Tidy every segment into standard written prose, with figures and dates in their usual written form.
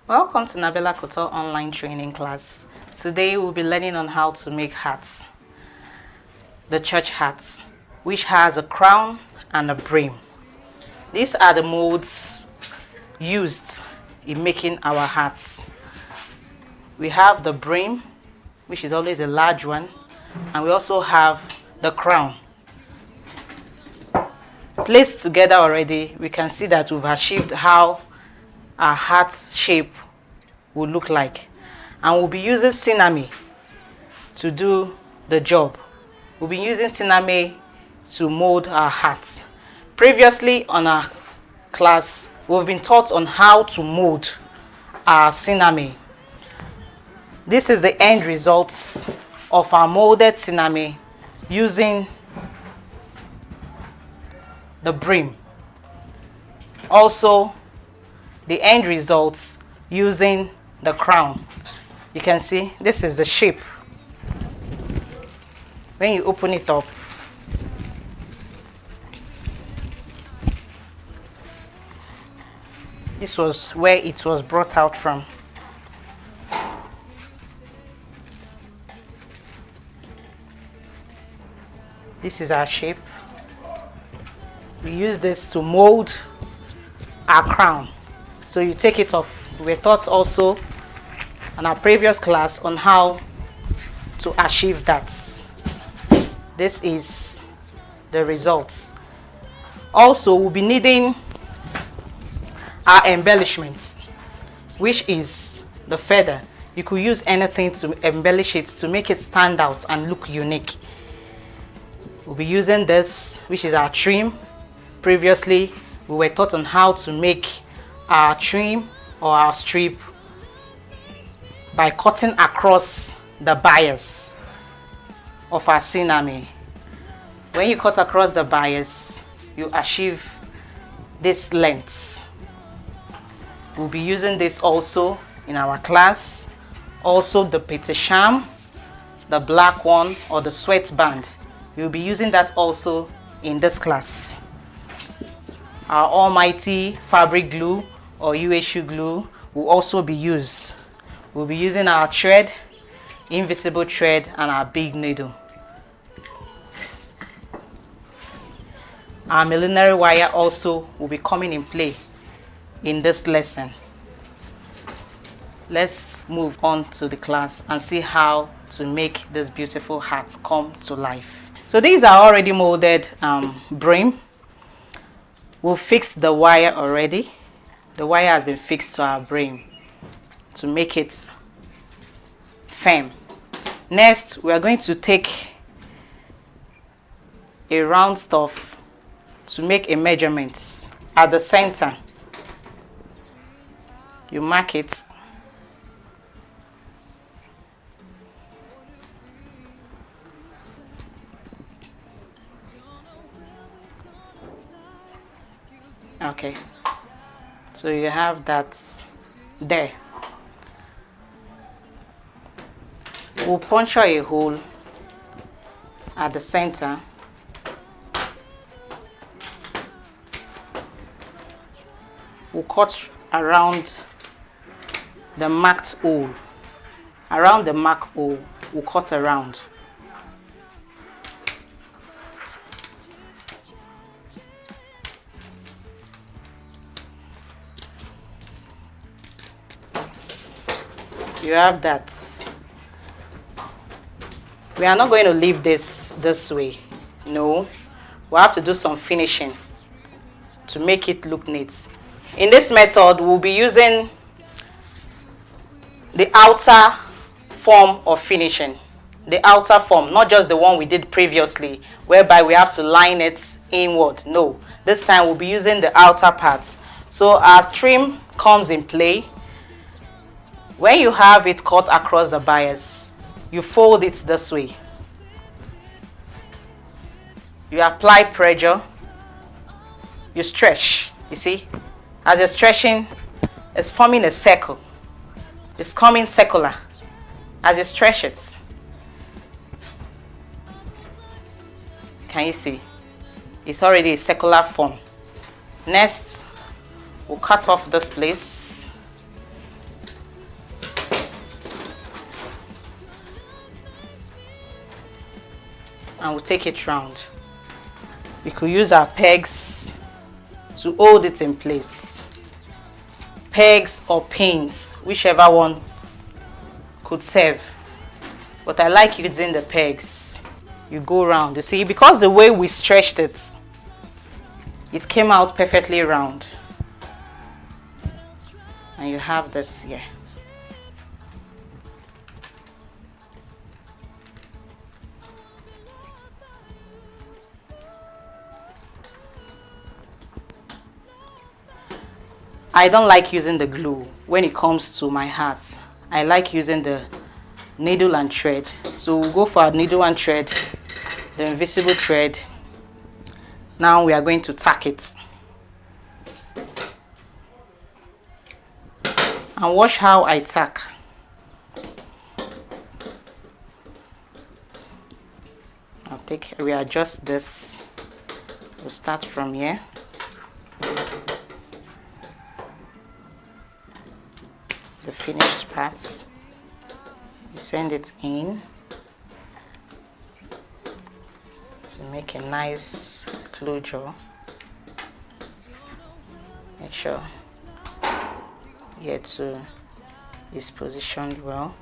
Welcome to Nabella Couture online training class. Today we'll be learning on how to make hats. The church hats, which has a crown and a brim. These are the molds used in making our hats. We have the brim, which is always a large one, and we also have the crown. Placed together already, we can see that we've achieved how our hat shape will look like, and we'll be using Siname to do the job. We'll be using Siname to mold our hats. Previously on our class, we've been taught on how to mold our Siname. This is the end results of our molded Siname using the brim. Also, the end results using the crown. You can see this is the shape. When you open it up, this was where it was brought out from. This is our shape. We use this to mold our crown. So you take it off. We were taught also in our previous class on how to achieve that. This is the results. Also, we'll be needing our embellishments, which is the feather. You could use anything to embellish it to make it stand out and look unique. We'll be using this, which is our trim. Previously, we were taught on how to make our trim or our strip by cutting across the bias of our Siname. When you cut across the bias, you achieve this length. We'll be using this also in our class. Also the petesham, the black one, or the sweatband. We'll be using that also in this class. Our almighty fabric glue or UHU glue will also be used. We'll be using our thread, invisible thread, and our big needle. Our millinery wire also will be coming in play in this lesson. Let's move on to the class and see how to make this beautiful hats come to life. So these are already molded brim. We've fixed the wire already. The wire has been fixed to our brim to make it firm. Next, we are going to take a round stuff to make a measurement at the center. You mark it. Okay, so you have that there. We'll puncture a hole at the center. We'll cut around the marked hole. Around the marked hole, we'll cut around. You have that. We are not going to leave this way. No, we have to do some finishing to make it look neat. In this method, we'll be using the outer form of finishing. The outer form, not just the one we did previously, whereby we have to line it inward. No, this time we'll be using the outer parts. So our trim comes in play. When you have it cut across the bias, you fold it this way. You apply pressure. You stretch. You see, as you're stretching, it's forming a circle. It's coming circular as you stretch it. Can you see? It's already a circular form. Next, we'll cut off this place. and we'll take it round. We could use our pegs to hold it in place. Pegs or pins, whichever one could serve. But I like using the pegs. You go round. You see, because the way we stretched it, it came out perfectly round. And you have this here. I don't like using the glue when it comes to my hats. I like using the needle and thread. So we'll go for a needle and thread, the invisible thread. Now we are going to tack it. And watch how I tack. I'll readjust this. We'll start from here. The finished parts. You send it in to make a nice closure. Make sure here too is positioned well.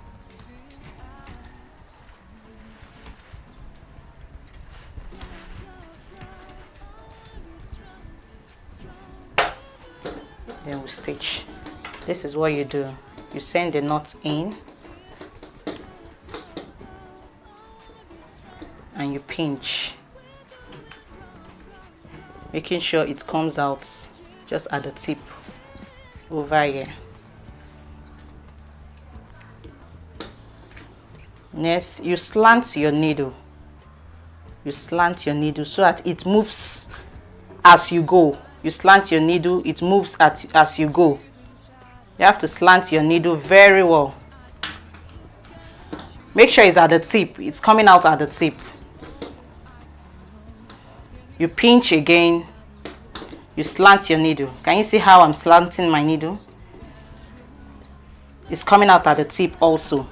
Then we'll stitch. This is what you do. You send the knot in and you pinch, making sure it comes out just at the tip over here. Next, you slant your needle. You slant your needle so that it moves as you go. You slant your needle, it moves as you go. You have to slant your needle very well. Make sure it's at the tip. It's coming out at the tip. You pinch again. You slant your needle. Can you see how I'm slanting my needle? It's coming out at the tip also.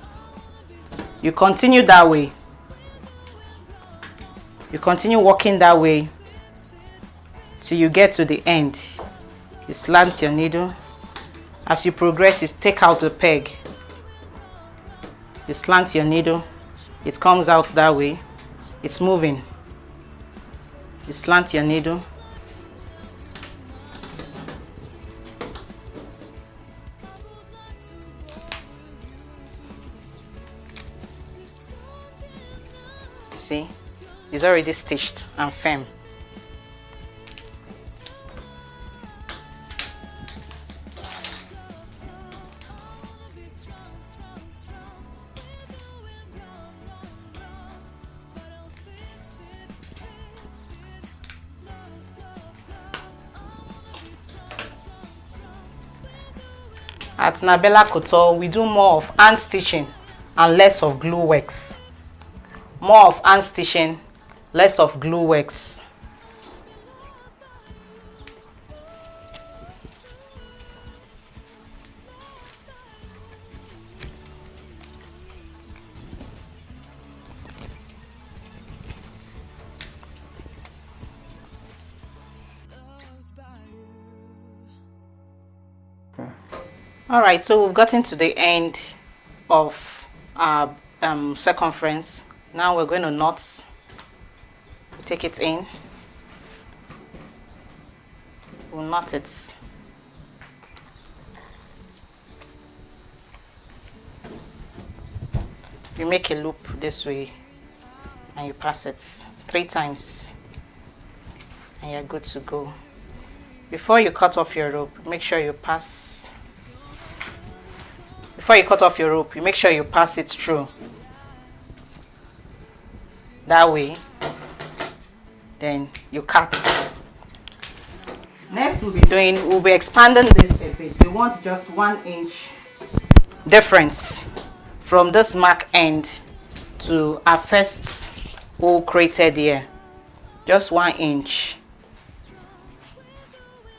You continue that way. You continue walking that way till you get to the end. You slant your needle. As you progress, you take out the peg. You slant your needle. It comes out that way. It's moving. You slant your needle. See, it's already stitched and firm. At Nabella Couture, we do more of hand stitching and less of glue works. More of hand stitching, less of glue works. All right, so we've gotten to the end of our circumference. Now we're going to knot. Take it in. We'll knot it. You make a loop this way and you pass it 3 times and you're good to go. Before you cut off your rope, make sure you pass. Before you cut off your rope, you make sure you pass it through. That way, then you cut. Next we'll be expanding this a bit. We want just 1 inch difference from this mark end to our first hole created here. Just 1 inch.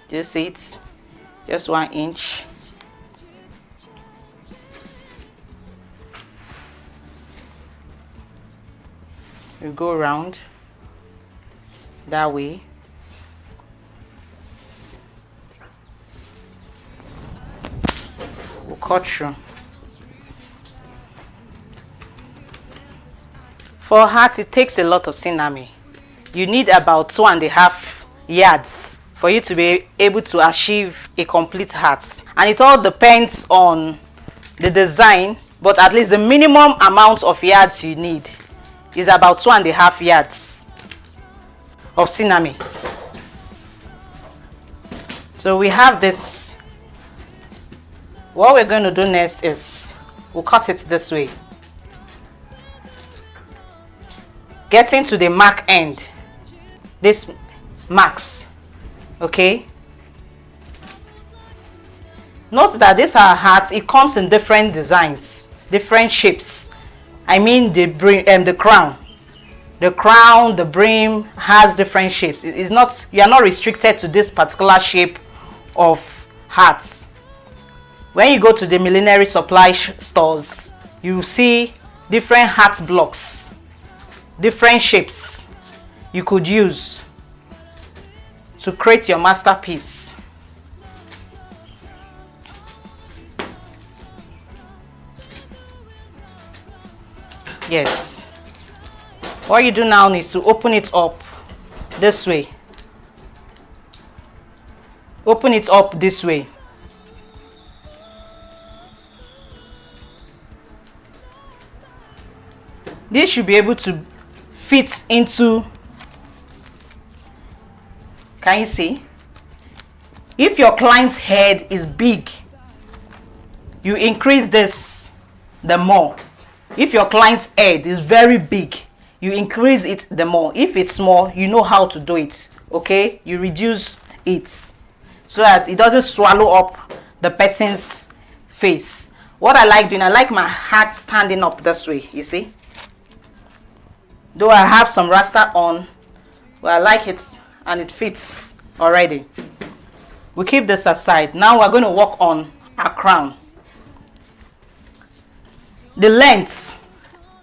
Do you see it? Just 1 inch. You go around that way. We'll cut through. For heart, it takes a lot of sinami. You need about 2.5 yards for you to be able to achieve a complete heart. And it all depends on the design, but at least the minimum amount of yards you need is about 2.5 yards of sinami. So we have this. What we're going to do next is we'll cut it this way, getting to the mark end, this marks. Okay, note that this our heart, it comes in different designs, different shapes. I mean the brim and the crown, the brim has different shapes. It is not, you are not restricted to this particular shape of hearts. When you go to the millinery supply stores, you see different heart blocks, different shapes you could use to create your masterpiece. Yes. What you do now is to open it up this way. Open it up this way. This should be able to fit into, can you see? If your client's head is big, you increase this the more. If your client's head is very big, you increase it the more. If it's small, you know how to do it. Okay, you reduce it so that it doesn't swallow up the person's face. What I like doing, I like my heart standing up this way, you see. Though I have some rasta on, but I like it and it fits already. We keep this aside. Now we're going to work on our crown. The length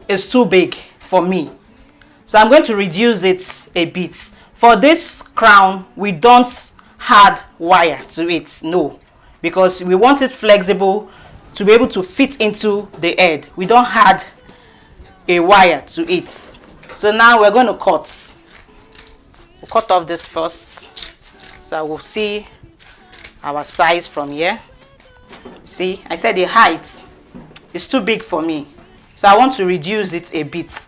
is too big for me, so I'm going to reduce it a bit. For this crown, we don't add wire to it, no, because we want it flexible to be able to fit into the head. We don't add a wire to it. So now we're going to cut. We'll cut off this first, so we'll see our size from here. See, I said the height is too big for me, so I want to reduce it a bit.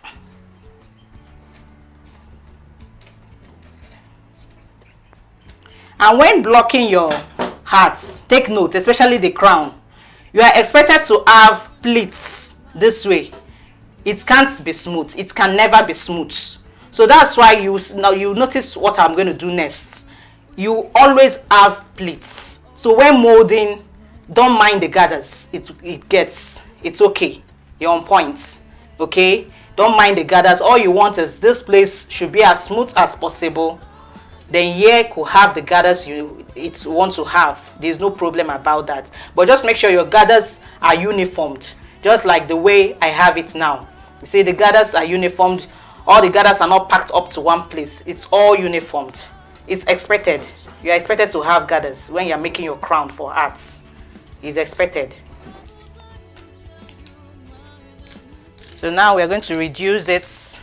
And when blocking your hearts, take note, especially the crown, you are expected to have pleats this way. It can't be smooth. It can never be smooth. So that's why you notice what I'm going to do next. You always have pleats. So when molding, don't mind the gathers. It's okay. You're on point. Okay? Don't mind the gathers. All you want is this place should be as smooth as possible. Then here could have the gathers you want to have. There's no problem about that. But just make sure your gathers are uniformed, just like the way I have it now. You see, the gathers are uniformed. All the gathers are not packed up to one place. It's all uniformed. It's expected. You are expected to have gathers when you are making your crown for arts. It's expected. So now we are going to reduce it.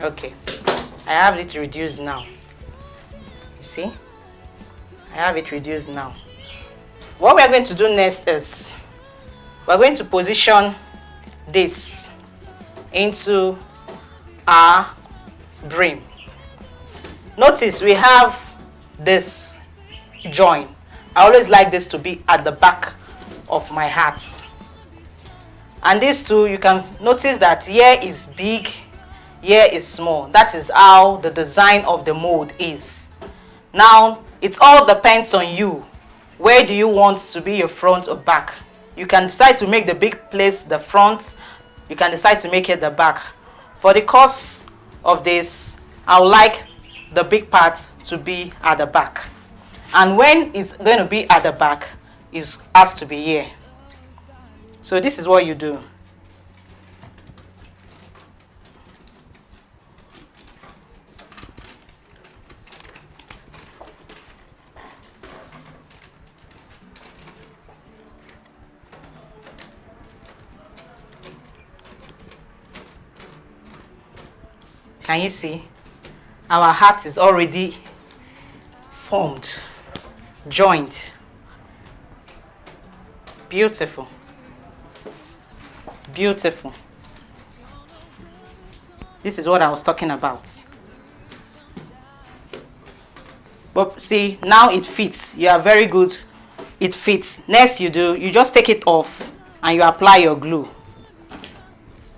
Okay, I have it reduced now. You see, I have it reduced now. What we are going to do next is we're going to position this into our brim. Notice we have this join. I always like this to be at the back of my hat. And these two, you can notice that here is big, here is small. That is how the design of the mold is. Now, it all depends on you. Where do you want to be your front or back? You can decide to make the big place the front. You can decide to make it the back. For the course of this, I would like the big part to be at the back. And when it's going to be at the back, it has to be here. So this is what you do. Can you see? Our heart is already formed, joined. Beautiful. Beautiful. This is what I was talking about. But see, now it fits. You are very good. It fits. Next you just take it off and you apply your glue.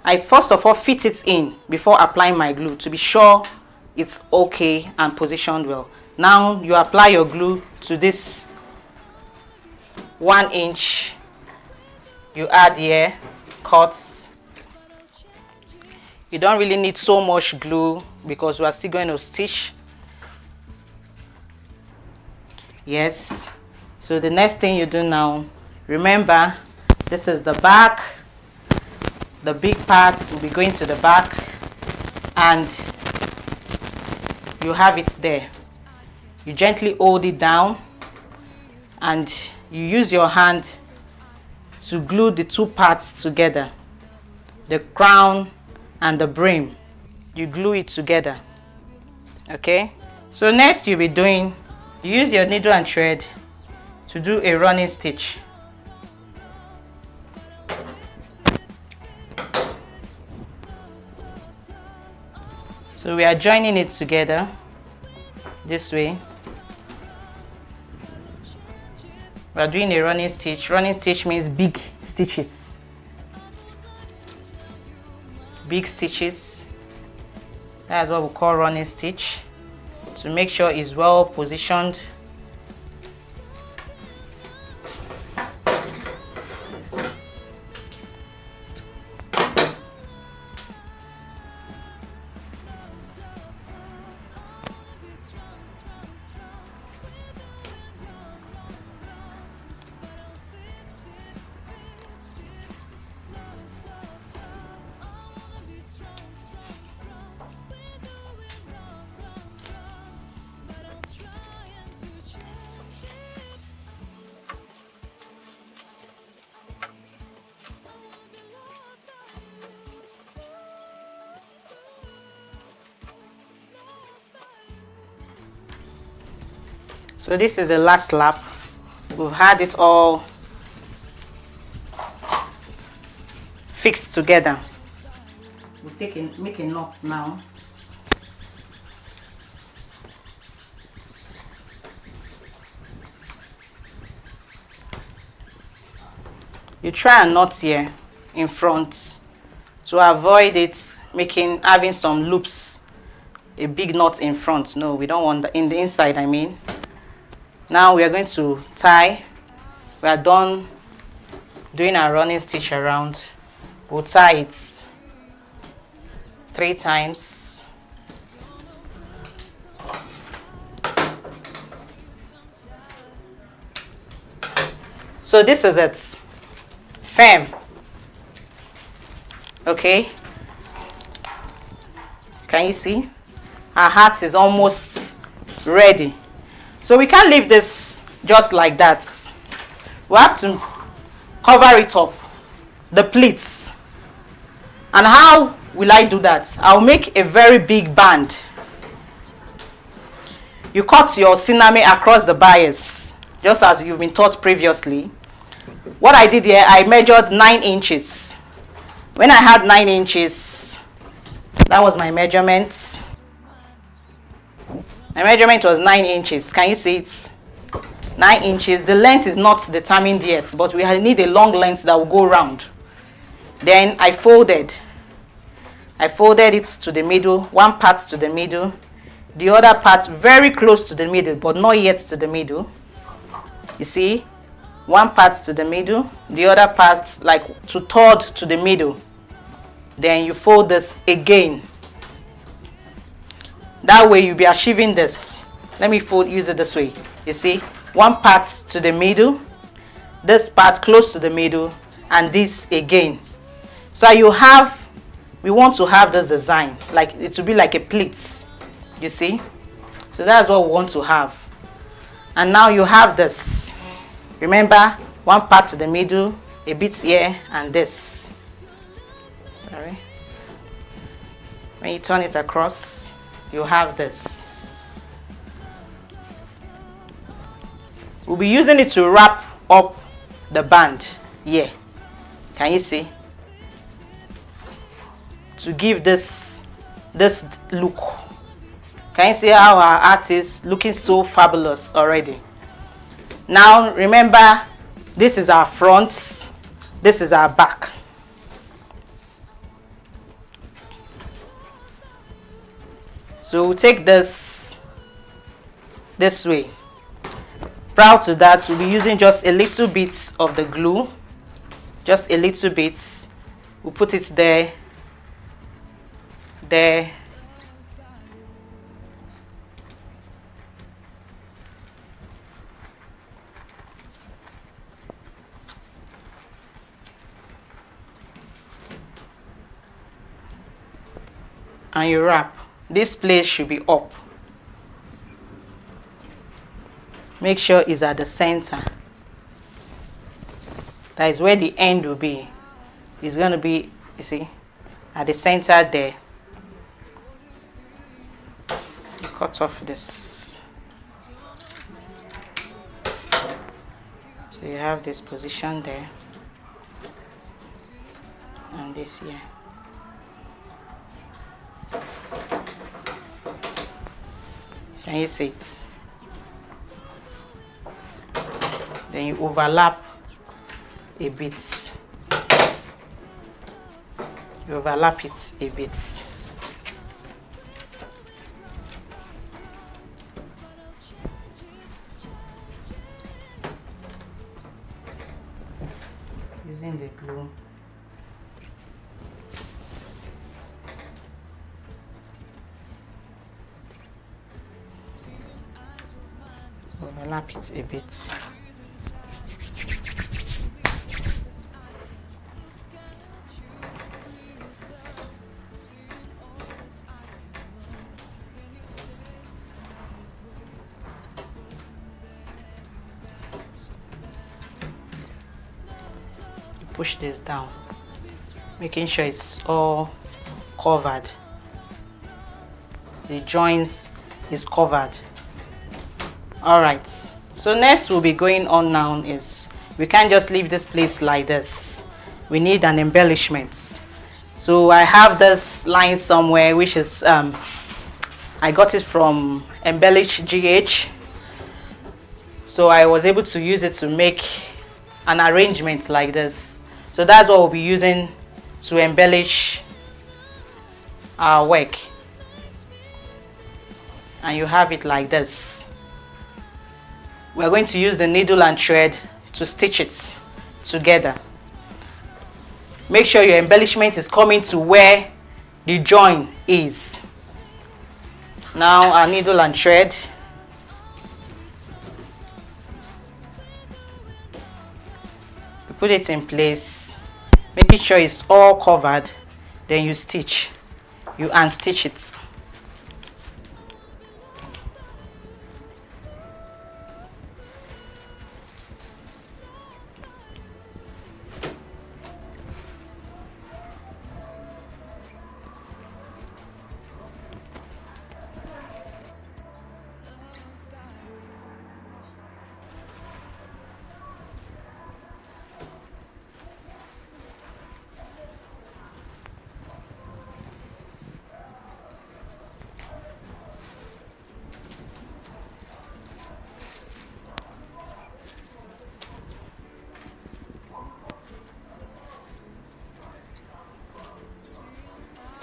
I first of all fit it in before applying my glue to be sure it's okay and positioned well. Now you apply your glue to this 1 inch. You add here, cuts. You don't really need so much glue because we are still going to stitch. Yes. So the next thing you do now, remember this is the back. The big parts will be going to the back and you have it there. You gently hold it down and you use your hand to glue the two parts together, the crown and the brim. You glue it together. Okay, so next you'll be doing, you use your needle and thread to do a running stitch. So we are joining it together this way. We are doing a running stitch. Running stitch means big stitches. Big stitches. That's what we call running stitch. To make sure it's well positioned. So this is the last lap. We've had it all fixed together. We'll make a knot now. You try a knot here in front to avoid it having some loops, a big knot in front. No, we don't want that in the inside, I mean. Now we are going to tie. We are done doing our running stitch around. We'll tie it 3 times. So this is it. Firm. Okay. Can you see? Our heart is almost ready. So we can't leave this just like that. We have to cover it up, the pleats. And how will I do that? I'll make a very big band. You cut your cinnamon across the bias, just as you've been taught previously. What I did here, I measured 9 inches. When I had 9 inches, that was my measurement. My measurement was 9 inches. Can you see it? 9 inches. The length is not determined yet, but we need a long length that will go round. Then I folded it to the middle, one part to the middle, the other part very close to the middle, but not yet to the middle. You see? One part to the middle, the other part like 2/3 to the middle. Then you fold this again. That way you'll be achieving this. Let me use it this way. You see, one part to the middle, this part close to the middle, and this again. So we want to have this design, like it will be like a pleat. You see? So that's what we want to have. And now you have this. Remember, one part to the middle, a bit here, and this. Sorry. When you turn it across, you have this. We'll be using it to wrap up the band here. Can you see? To give this look. Can you see how our art is looking so fabulous already? Now remember, this is our front, this is our back. So we'll take this way. Prior to that, we'll be using just a little bit of the glue, just a little bit. We'll put it there, and you wrap. This place should be up. Make sure it's at the center. That is where the end will be. It's going to be, you see, at the center there. You cut off this. So you have this position there. And this here. Can you see it? Then you overlap a bit. You overlap it a bit. Using the glue. Overlap it a bit. Push this down, making sure it's all covered. The joints is covered. All right, so next we'll be going on now is we can't just leave this place like this. We need an embellishment. So I have this line somewhere, which is I got it from Embellish GH. So I was able to use it to make an arrangement like this. So that's what we'll be using to embellish our work. And you have it like this. We're going to use the needle and thread to stitch it together. Make sure your embellishment is coming to where the join is. Now our needle and thread. You put it in place, making sure it's all covered. Then you stitch. You unstitch it.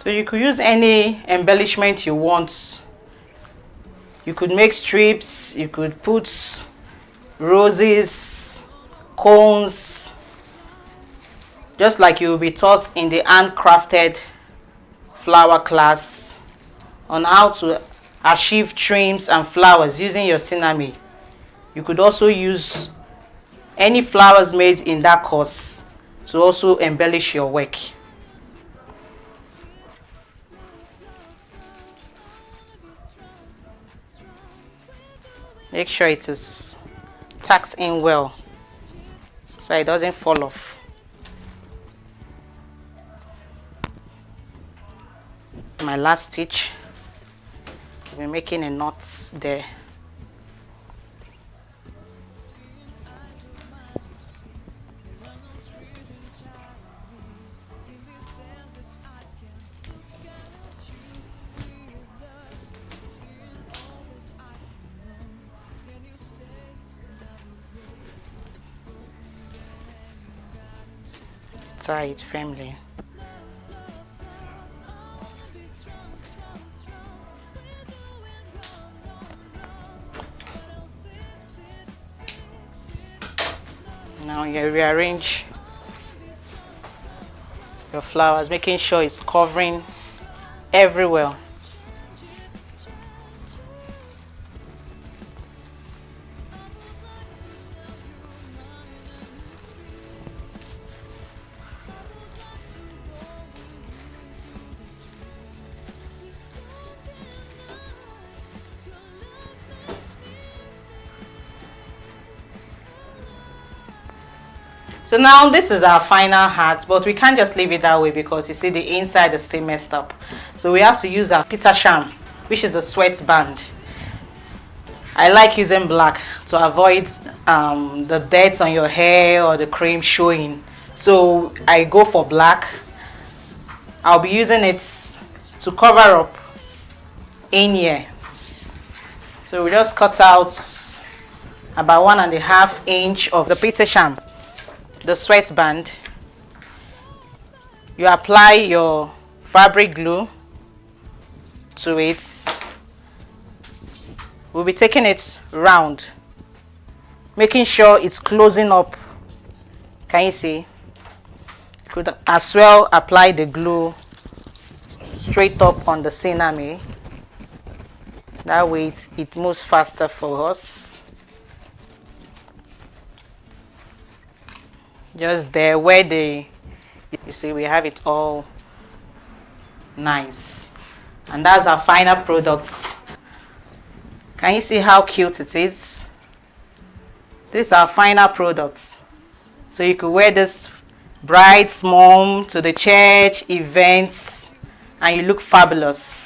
So you could use any embellishment you want. You could make strips, you could put roses, cones, just like you will be taught in the handcrafted flower class on how to achieve trims and flowers using your Sinami. You could also use any flowers made in that course to also embellish your work. Make sure it is tucked in well so it doesn't fall off. my last stitch. We're making a knot there. Tie it firmly. Now you rearrange your flowers, making sure it's covering everywhere. So now this is our final hat, but we can't just leave it that way because you see the inside is still messed up. So we have to use our Petersham, which is the sweatband. I like using black to avoid the dirt on your hair or the cream showing. So I go for black. I'll be using it to cover up in here. So we just cut out about 1.5 inch of the Petersham, the sweatband. You apply your fabric glue to it. We'll be taking it round, making sure it's closing up. Can you see? Could as well apply the glue straight up on the ciname. That way it moves faster for us. Just there where you see we have it all nice. And that's our final product. Can you see how cute it is? This is our final product. So you could wear this bride's mom to the church events and you look fabulous.